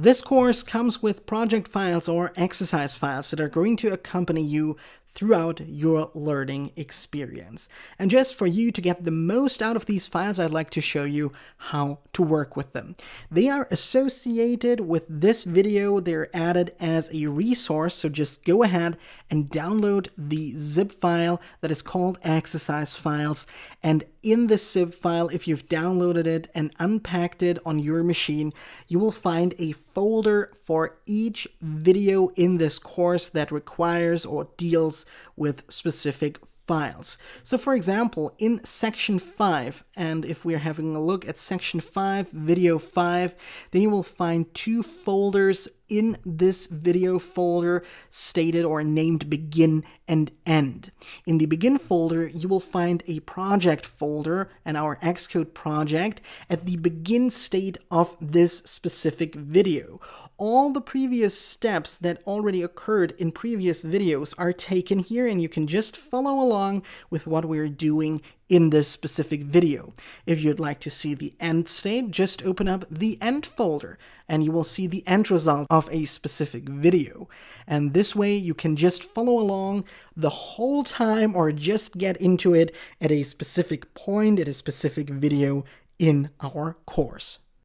This course comes with project files or exercise files that are going to accompany you throughout your learning experience. And just for you to get the most out of these files, I'd like to show you how to work with them. They are associated with this video. They're added as a resource, so just go ahead and download the zip file that is called exercise files. And in this zip file, if you've downloaded it and unpacked it on your machine, you will find a folder for each video in this course that requires or deals with specific files. So for example, in section 5, and if we're having a look at section 5, video 5, then you will find two folders in this video folder stated or named begin and end. In the begin folder, you will find a project folder and our Xcode project at the begin state of this specific video. All the previous steps that already occurred in previous videos are taken here, and you can just follow along with what we're doing in this specific video. If you'd like to see the end state, just open up the end folder and you will see the end result of a specific video. And this way you can just follow along the whole time or just get into it at a specific point, at a specific video in our course.